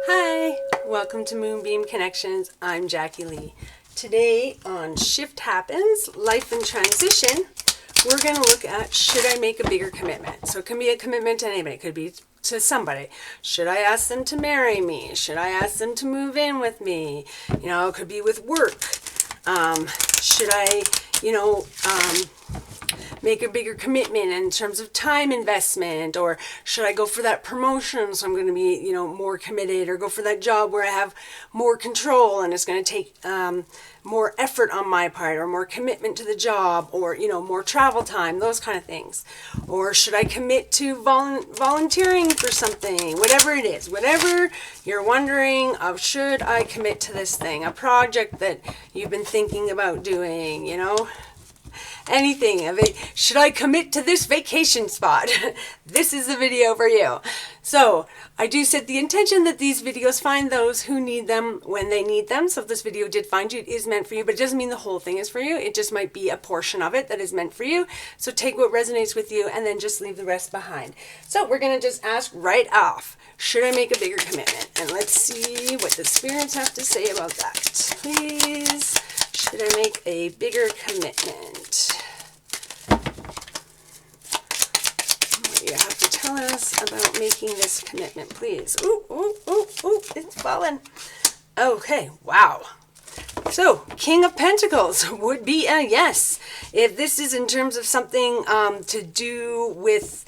Hi, welcome to Moonbeam Connections. I'm Jacqui-Leigh. Today on Shift Happens, Life in Transition, we're going to look at should I make a bigger commitment? So it can be a commitment to anybody. It could be to somebody. Should I ask them to marry me? Should I ask them to move in with me? It could be with work. Should I, make a bigger commitment in terms of time investment, or should I go for that promotion so I'm going to be more committed, or go for that job where I have more control and it's going to take more effort on my part, or more commitment to the job, or more travel time, those kind of things. Or should I commit to volunteering for something, whatever it is, whatever you're wondering of, should I commit to this thing, a project that you've been thinking about doing, anything of it. Should I commit to this vacation spot? This is the video for you. So I do set the intention that these videos find those who need them when they need them. So if this video did find you, it is meant for you, but it doesn't mean the whole thing is for you. It just might be a portion of it that is meant for you. So take what resonates with you and then just leave the rest behind. So we're going to just ask right off, should I make a bigger commitment? And let's see what the spirits have to say about that. Please, should I make a bigger commitment? What do you have to tell us about making this commitment, please? Ooh, ooh, ooh, ooh, it's falling. Okay, wow. So, King of Pentacles would be a yes. If this is in terms of something to do with,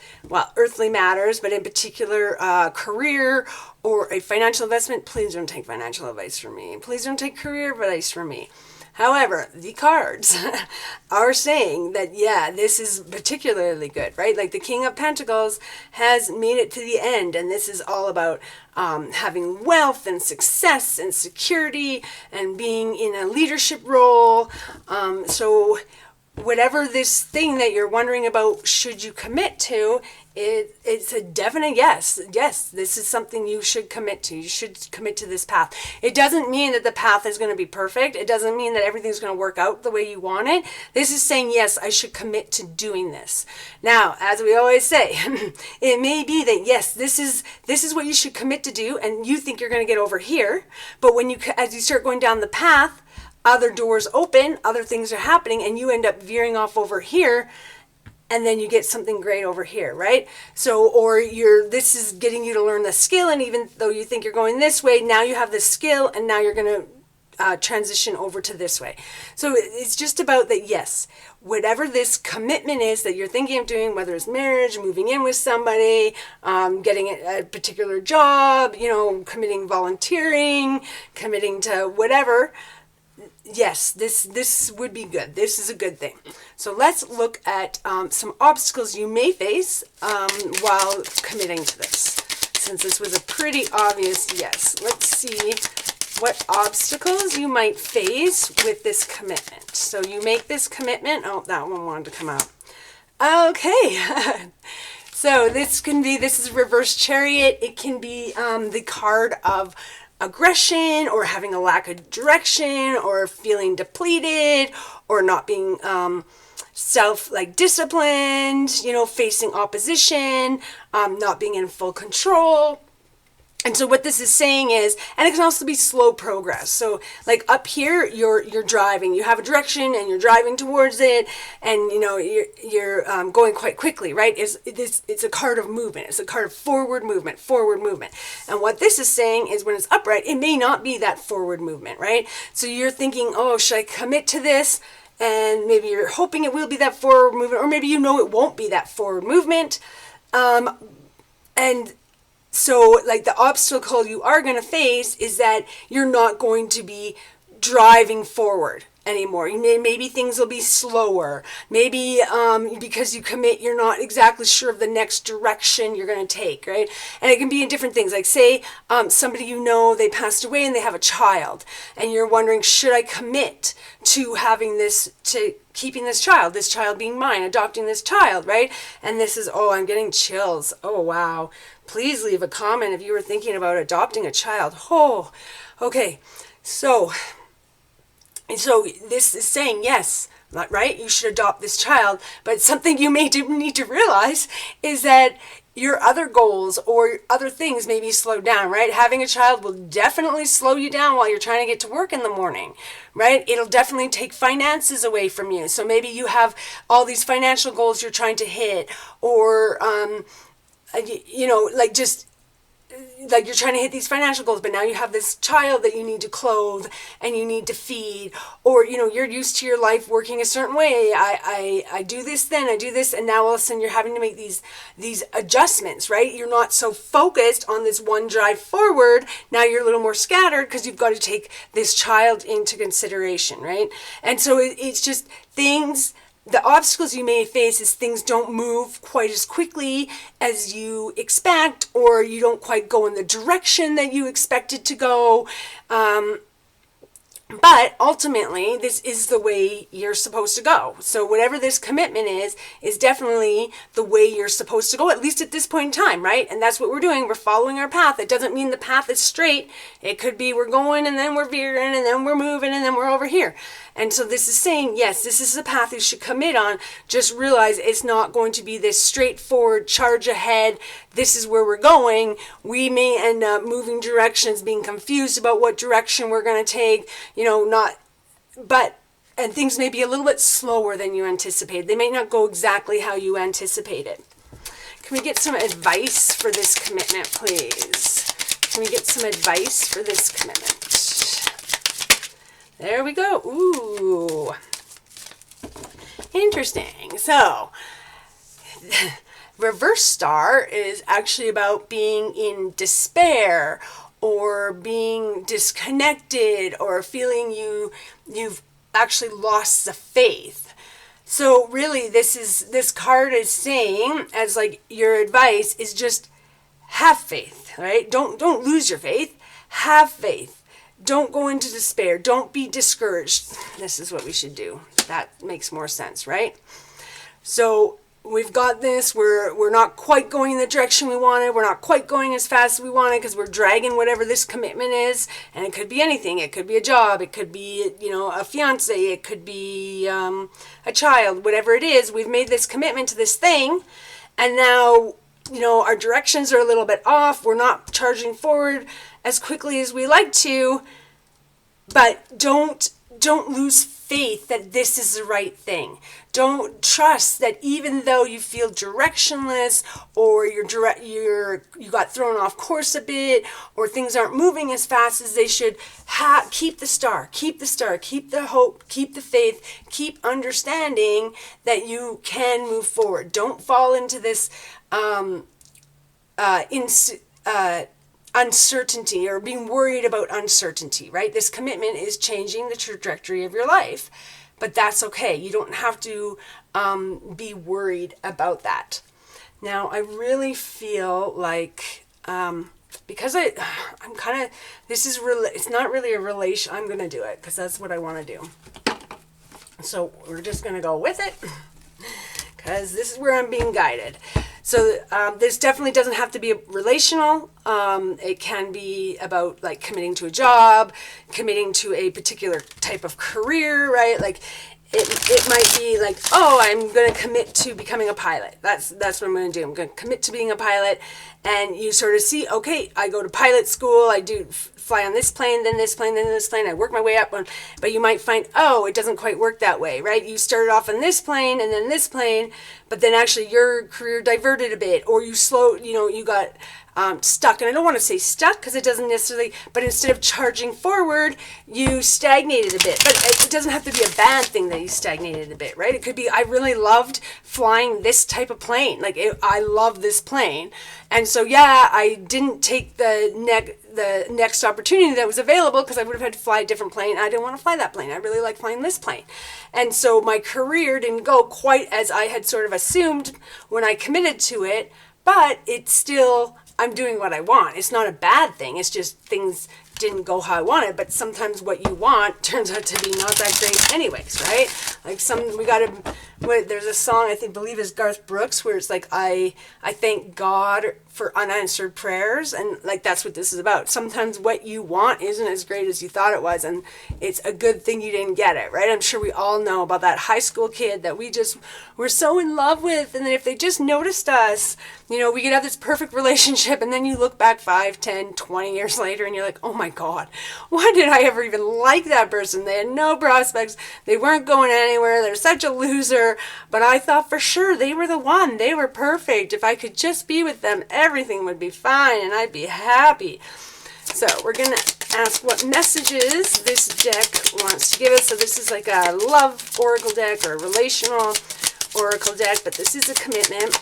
earthly matters, but in particular career or a financial investment, please don't take financial advice from me. Please don't take career advice from me. However, the cards are saying that, yeah, this is particularly good, right? Like the King of Pentacles has made it to the end, and this is all about having wealth and success and security and being in a leadership role. So whatever this thing that you're wondering about, should you commit to, it's a definite yes. Yes, this is something you should commit to. You should commit to this path. It doesn't mean that the path is going to be perfect. It doesn't mean that everything's going to work out the way you want it. This is saying, yes, I should commit to doing this. Now, as we always say, it may be that, yes, this is what you should commit to do, and you think you're going to get over here. But as you start going down the path, other doors open, other things are happening, and you end up veering off over here, and then you get something great over here, right? So, or this is getting you to learn the skill, and even though you think you're going this way, now you have the skill, and now you're going to transition over to this way. So it's just about that, yes, whatever this commitment is that you're thinking of doing, whether it's marriage, moving in with somebody, getting a particular job, committing volunteering, committing to whatever, yes, this would be good. This is a good thing. So let's look at some obstacles you may face while committing to this. Since this was a pretty obvious yes, let's see what obstacles you might face with this commitment. So you make this commitment. Oh, that one wanted to come out. Okay. So this is reverse Chariot. It can be the card of aggression, or having a lack of direction, or feeling depleted, or not being disciplined, facing opposition, not being in full control. And so what this is saying is, and it can also be slow progress. So like up here, you're driving, you have a direction and you're driving towards it, and you're going quite quickly, right? It's a card of movement. It's a card of forward movement. And what this is saying is, when it's upright, it may not be that forward movement, right? So you're thinking, oh, should I commit to this? And maybe you're hoping it will be that forward movement, or maybe it won't be that forward movement. And so, like, the obstacle you are going to face is that you're not going to be driving forward anymore. Maybe things will be slower. Maybe because you commit, you're not exactly sure of the next direction you're going to take, right? And it can be in different things. Like, say somebody they passed away and they have a child, and you're wondering, should I commit to having to keeping this child being mine, adopting this child, right? And this is, I'm getting chills. Oh, wow. Please leave a comment if you were thinking about adopting a child. Oh, okay. So this is saying, yes, right? You should adopt this child. But something you may need to realize is that your other goals or other things may be slowed down, right? Having a child will definitely slow you down while you're trying to get to work in the morning, right? It'll definitely take finances away from you. So maybe you have all these financial goals you're trying to hit, or, like just like you're trying to hit these financial goals, but now you have this child that you need to clothe and you need to feed, or you're used to your life working a certain way. I do this, then I do this, and now all of a sudden you're having to make these adjustments, right? You're not so focused on this one drive forward. Now you're a little more scattered because you've got to take this child into consideration, right? And so it's just things. The obstacles you may face is things don't move quite as quickly as you expect, or you don't quite go in the direction that you expected to go. But ultimately, this is the way you're supposed to go. So whatever this commitment is definitely the way you're supposed to go, at least at this point in time, right? And that's what we're doing. We're following our path. It doesn't mean the path is straight. It could be we're going and then we're veering and then we're moving and then we're over here. And so this is saying, yes, this is the path you should commit on. Just realize it's not going to be this straightforward charge ahead. This is where we're going. We may end up moving directions, being confused about what direction we're going to take, and things may be a little bit slower than you anticipated. They may not go exactly how you anticipated. Can we get some advice for this commitment, please? Can we get some advice for this commitment? There we go. Ooh. Interesting. So, reverse star is actually about being in despair or being disconnected or feeling you've actually lost the faith. So really this card is saying, as like your advice is just have faith, right? Don't lose your faith. Have faith. Don't go into despair. Don't be discouraged. This is what we should do. That makes more sense, right? So we've got this. We're not quite going in the direction we wanted. We're not quite going as fast as we wanted because we're dragging whatever this commitment is. And it could be anything. It could be a job. It could be, a fiance. It could be a child. Whatever it is, we've made this commitment to this thing. And now, our directions are a little bit off. We're not charging forward as quickly as we like to, but don't lose faith that this is the right thing. Don't trust that even though you feel directionless or you got thrown off course a bit or things aren't moving as fast as they should, keep the star, keep the hope, keep the faith, keep understanding that you can move forward. Don't fall into this uncertainty or being worried about uncertainty, right? This commitment is changing the trajectory of your life, but that's okay. You don't have to be worried about that. Now, I really feel like, because I'm kind of, it's not really a relation. I'm going to do it because that's what I want to do. So we're just going to go with it because this is where I'm being guided. So this definitely doesn't have to be relational. It can be about like committing to a job, committing to a particular type of career, right? Like it might be like, oh, I'm going to commit to becoming a pilot. That's what I'm going to do. I'm going to commit to being a pilot. And you sort of see, okay, I go to pilot school. I do fly on this plane, then this plane, then this plane. I work my way up. But you might find, oh, it doesn't quite work that way, right? You started off on this plane and then this plane, but then actually your career diverted a bit, or you got stuck. And I don't want to say stuck because it doesn't necessarily, but instead of charging forward, you stagnated a bit. But it doesn't have to be a bad thing that you stagnated a bit, right? It could be, I really loved flying this type of plane. I love this plane. And so, yeah, I didn't take the next opportunity that was available because I would have had to fly a different plane. I didn't want to fly that plane. I really like flying this plane. And so my career didn't go quite as I had sort of assumed when I committed to it, but it's still, I'm doing what I want. It's not a bad thing. It's just things didn't go how I wanted, but sometimes what you want turns out to be not that great anyways, right? Like we got to there's a song I believe is Garth Brooks where it's like I thank God for unanswered prayers, and like that's what this is about. Sometimes what you want isn't as great as you thought it was, and it's a good thing you didn't get it, right? I'm sure we all know about that high school kid that we just were so in love with, and then if they just noticed us, you know, we could have this perfect relationship, and then you look back 5, 10, 20 years later and you're like, oh my God, why did I ever even like that person? They had no prospects, they weren't going anywhere, they're such a loser, but I thought for sure they were the one, they were perfect. If I could just be with them, everything would be fine and I'd be happy. So we're going to ask what messages this deck wants to give us. So this is like a love oracle deck or a relational oracle deck, but this is a commitment.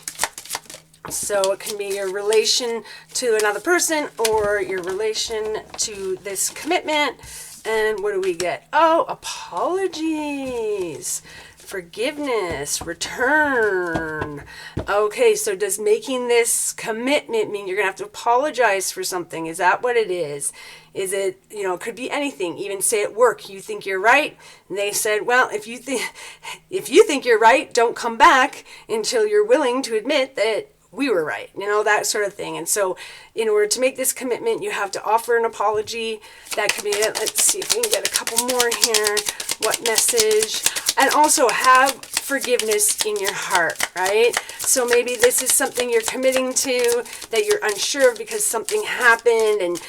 So it can be your relation to another person or your relation to this commitment. And what do we get? Oh, apologies, forgiveness, return. Okay, so does making this commitment mean you're going to have to apologize for something? Is that what it is? Is it, you know, it could be anything. Even say at work, you think you're right. And they said, well, if you think you're right, don't come back until you're willing to admit that we were right, you know, that sort of thing. And so in order to make this commitment, you have to offer an apology. That could be it. Let's see if we can get a couple more here. What message? And also have forgiveness in your heart, right? So maybe this is something you're committing to that you're unsure of because something happened, and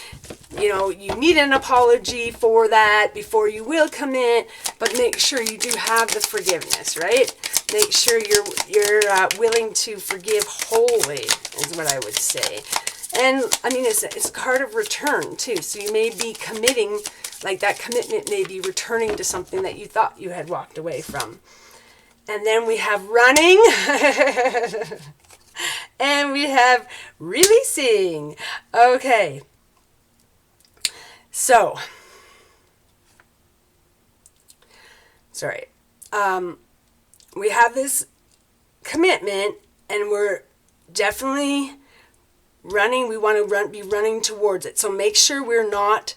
you know, you need an apology for that before you will commit, but make sure you do have the forgiveness, right? Make sure you're willing to forgive wholly is what I would say. And I mean, it's a card of return too. So you may be committing, like that commitment may be returning to something that you thought you had walked away from. And then we have running. And we have releasing. Okay. So, sorry. We have this commitment, and we're definitely running. We want to be running towards it. So make sure you're not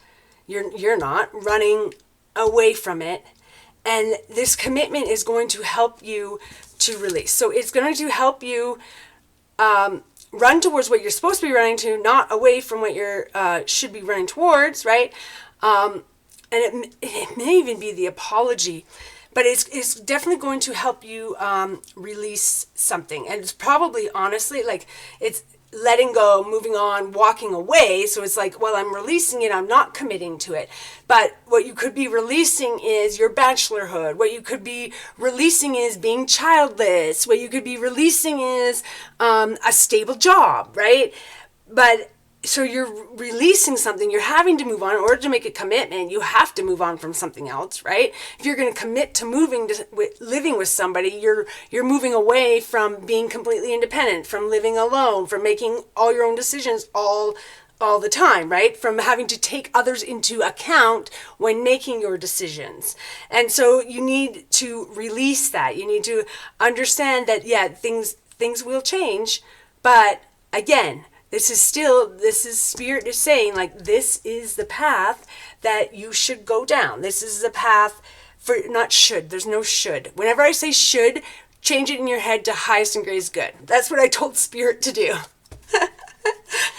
running away from it. And this commitment is going to help you to release. So it's going to help you run towards what you're supposed to be running to, not away from what you're should be running towards, right? And it may even be the apology. But it's definitely going to help you release something. And it's probably, honestly, like it's letting go, moving on, walking away. So it's like, well, I'm releasing it. I'm not committing to it. But what you could be releasing is your bachelorhood. What you could be releasing is being childless. What you could be releasing is a stable job, right? But so you're releasing something, you're having to move on. In order to make a commitment, you have to move on from something else, right? If you're going to commit to living with somebody, you're moving away from being completely independent, from living alone, from making all your own decisions all the time, right? From having to take others into account when making your decisions. And so you need to release that. You need to understand that, yeah, things will change, but again, this is Spirit is saying, like, this is the path that you should go down. This is the path for, not should. There's no should. Whenever I say should, change it in your head to highest and greatest good. That's what I told Spirit to do.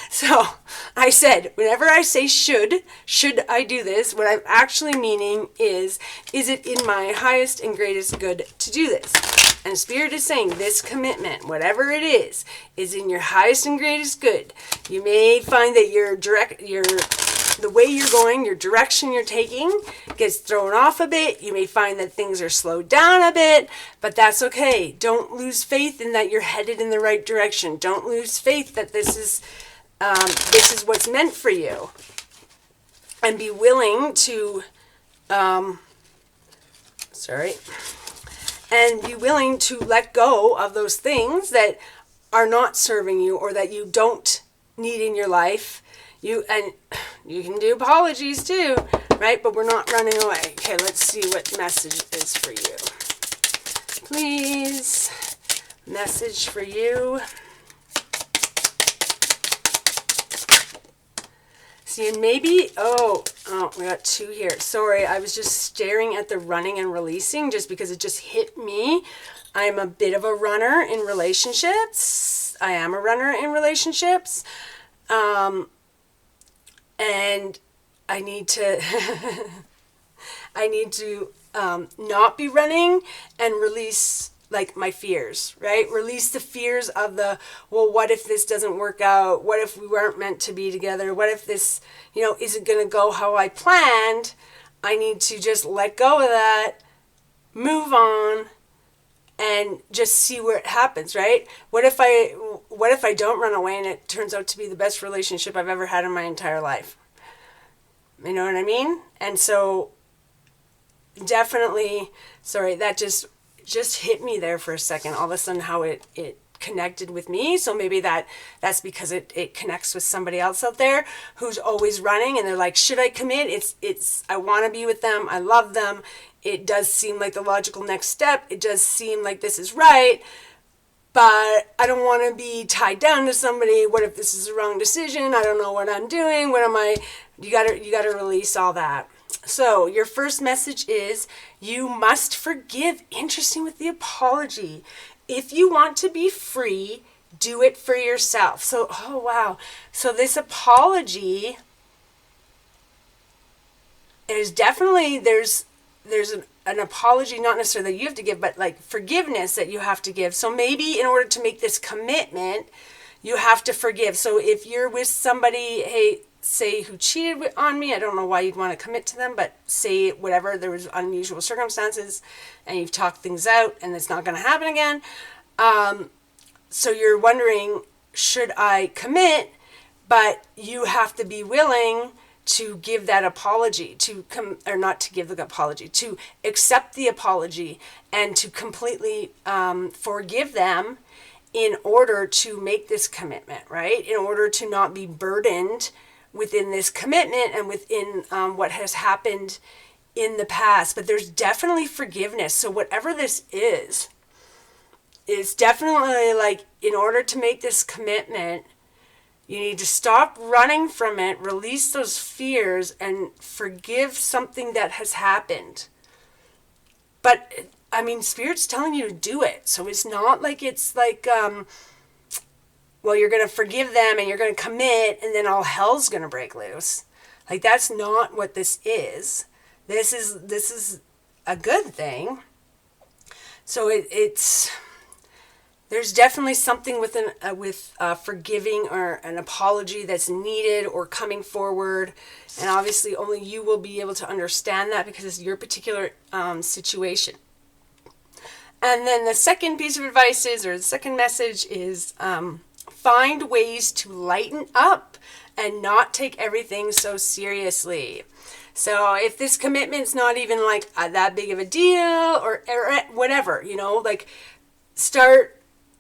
So I said, whenever I say should I do this? What I'm actually meaning is it in my highest and greatest good to do this? And Spirit is saying this commitment, whatever it is in your highest and greatest good. You may find that the way you're going, your direction you're taking gets thrown off a bit. You may find that things are slowed down a bit, but that's okay. Don't lose faith in that you're headed in the right direction. Don't lose faith that this is what's meant for you. And be willing to, and be willing to let go of those things that are not serving you or that you don't need in your life. You can do apologies too, right? But we're not running away. Okay, let's see what message is for you. Please, message for you. See, and maybe, oh, we got two here. Sorry, I was just staring at the running and releasing just because it just hit me. I'm a bit of a runner in relationships. I am a runner in relationships. And I need to not be running and release like my fears, right? Release the fears of well, what if this doesn't work out? What if we weren't meant to be together? What if this, isn't going to go how I planned? I need to just let go of that, move on, and just see where it happens, right? What if I don't run away and it turns out to be the best relationship I've ever had in my entire life? You know what I mean? And so definitely, sorry, that just hit me there for a second. All of a sudden how it connected with me. So maybe that's because it connects with somebody else out there who's always running and they're like, should I commit? It's I want to be with them. I love them. It does seem like the logical next step. It does seem like this is right, but I don't want to be tied down to somebody. What if this is the wrong decision? I don't know what I'm doing. What am I? You gotta release all that. So your first message is you must forgive. Interesting with the apology. If you want to be free, do it for yourself. So, oh wow. So this apology is definitely, there's an apology, not necessarily that you have to give, but like forgiveness that you have to give. So maybe in order to make this commitment, you have to forgive. So if you're with somebody, hey, say who cheated on me, I don't know why you'd want to commit to them, but say whatever, there was unusual circumstances and you've talked things out and it's not going to happen again. So you're wondering, should I commit? But you have to be willing to give that apology, or not to give the apology, to accept the apology and to completely forgive them in order to make this commitment, right? In order to not be burdened within this commitment and within what has happened in the past. But there's definitely forgiveness. So whatever this is definitely like, in order to make this commitment, you need to stop running from it, release those fears, and forgive something that has happened. But, I mean, Spirit's telling you to do it. So it's not like it's like, well, you're going to forgive them and you're going to commit and then all hell's going to break loose. Like, that's not what this is. This is a good thing. So it's there's definitely something with forgiving or an apology that's needed or coming forward. And obviously only you will be able to understand that because it's your particular situation. And then the second piece of advice the second message is, find ways to lighten up and not take everything so seriously. So if this commitment's not even like that big of a deal or whatever, like start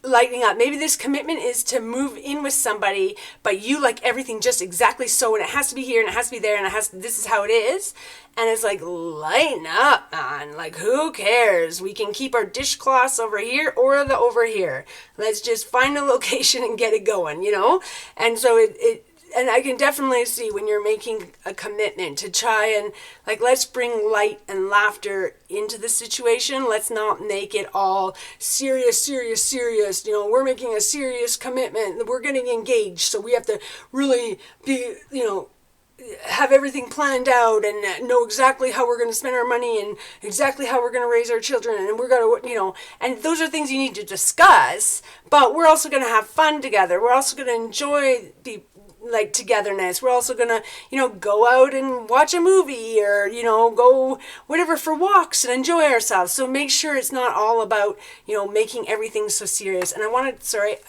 lightening up. Maybe this commitment is to move in with somebody, but you like everything just exactly so, and it has to be here and it has to be there and this is how it is. And it's like, lighten up, man. Like, who cares? We can keep our dishcloths over here or over here. Let's just find a location and get it going, And so and I can definitely see when you're making a commitment to try and like, let's bring light and laughter into the situation. Let's not make it all serious. We're making a serious commitment. We're getting engaged. So we have to really be, have everything planned out and know exactly how we're going to spend our money and exactly how we're going to raise our children. And we're going to, and those are things you need to discuss, but we're also going to have fun together. We're also going to enjoy the like togetherness. We're also gonna, go out and watch a movie or, go whatever for walks and enjoy ourselves. So make sure it's not all about, making everything so serious. And I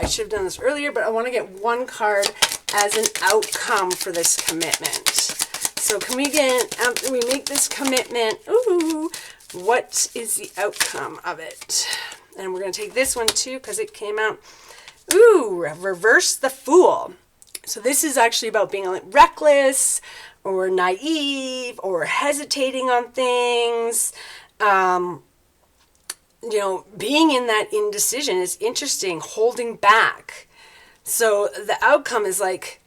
should have done this earlier, but I want to get one card as an outcome for this commitment. So can we after we make this commitment, what is the outcome of it? And we're going to take this one too, because it came out, reverse the Fool. So this is actually about being reckless or naive or hesitating on things. Being in that indecision is interesting, holding back. So the outcome is like,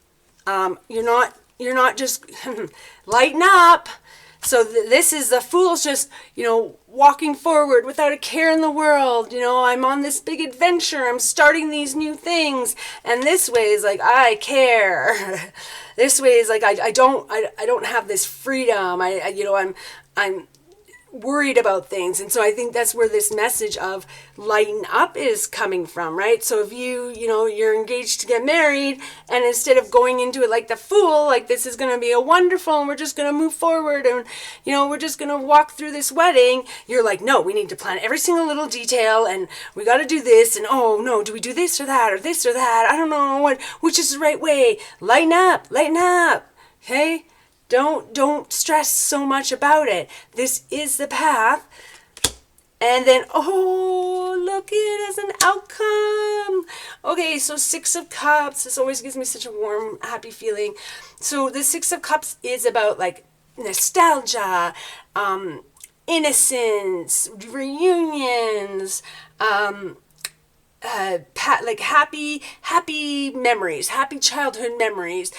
you're not just lighten up. So this is the Fool's just, walking forward without a care in the world. I'm on this big adventure. I'm starting these new things. And this way is like, I care. This way is like, I don't have this freedom. I'm worried about things. And so I think that's where this message of lighten up is coming from, right? So if you're engaged to get married, and instead of going into it like the Fool, like this is going to be a wonderful, and we're just going to move forward, and we're just going to walk through this wedding, you're like, no, we need to plan every single little detail, and we got to do this, and oh no, do we do this or that or this or that? I don't know which is the right way. Lighten up, okay? Don't stress so much about it. This is the path. And then, look, it as an outcome. Okay, so 6 of Cups. This always gives me such a warm, happy feeling. So the 6 of Cups is about like nostalgia, innocence, reunions, like happy memories, happy childhood memories,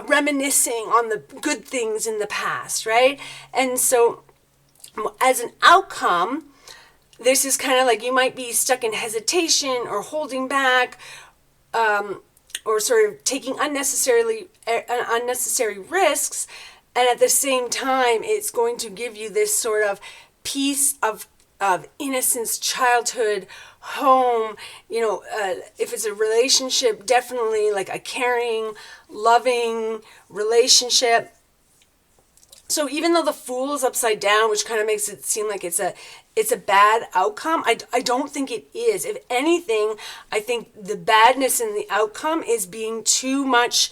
reminiscing on the good things in the past, right? And so as an outcome, this is kind of like you might be stuck in hesitation or holding back, or sort of taking unnecessary risks. And at the same time, it's going to give you this sort of piece of innocence, childhood, home, if it's a relationship, definitely like a caring, loving relationship. So even though the Fool is upside down, which kind of makes it seem like it's a bad outcome, I don't think it is. If anything, I think the badness in the outcome is being too much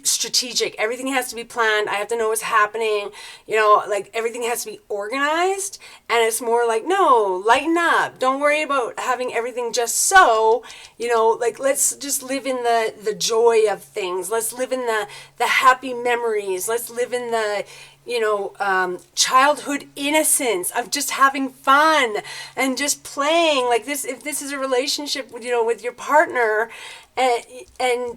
strategic. Everything has to be planned. I have to know what's happening. Like everything has to be organized. And it's more like, no, lighten up. Don't worry about having everything just so. Like let's just live in the joy of things. Let's live in the happy memories. Let's live in the childhood innocence of just having fun and just playing like this. If this is a relationship with your partner, and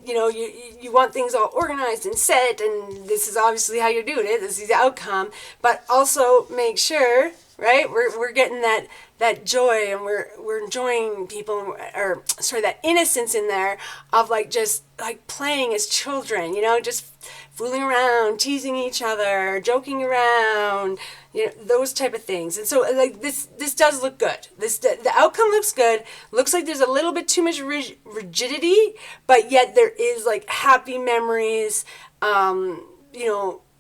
you want things all organized and set, and this is obviously how you're doing it, this is the outcome, but also make sure, right, we're getting that joy, and we're enjoying people, or sorry, that innocence in there of like just like playing as children, just fooling around, teasing each other, joking around, those type of things. And so like this does look good. The outcome looks good. Looks like there's a little bit too much rigidity, but yet there is like happy memories,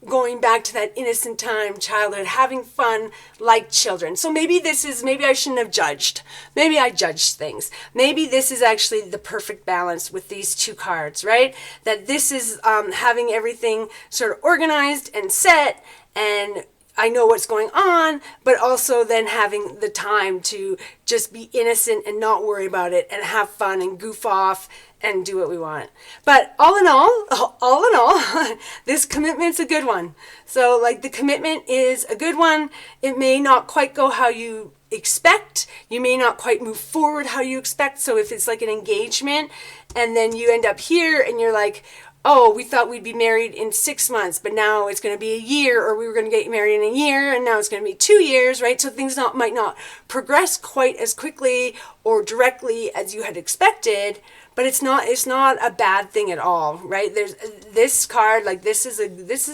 going back to that innocent time, childhood, having fun like children. So maybe I shouldn't have judged. Maybe I judged things. Maybe this is actually the perfect balance with these 2 cards, right? That this is having everything sort of organized and set, and I know what's going on, but also then having the time to just be innocent and not worry about it and have fun and goof off and do what we want. But all in all, this commitment's a good one. So like the commitment is a good one. It may not quite go how you expect. You may not quite move forward how you expect. So if it's like an engagement and then you end up here and you're like, oh, we thought we'd be married in 6 months, but now it's going to be a year, or we were going to get married in a year, and now it's going to be 2 years, right? So things might not progress quite as quickly or directly as you had expected, but it's not a bad thing at all, right? There's this card, like this is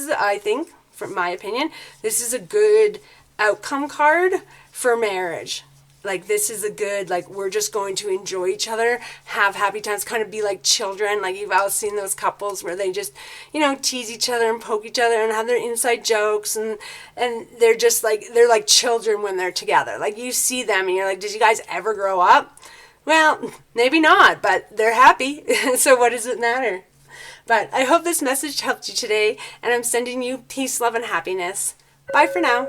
I think, from my opinion, this is a good outcome card for marriage. Like this is a good, like we're just going to enjoy each other, have happy times, kind of be like children. Like you've all seen those couples where they just, tease each other and poke each other and have their inside jokes, and they're just like, they're like children when they're together. Like you see them and you're like, did you guys ever grow up? Well, maybe not, but they're happy. So what does it matter? But I hope this message helped you today, and I'm sending you peace, love, and happiness. Bye for now.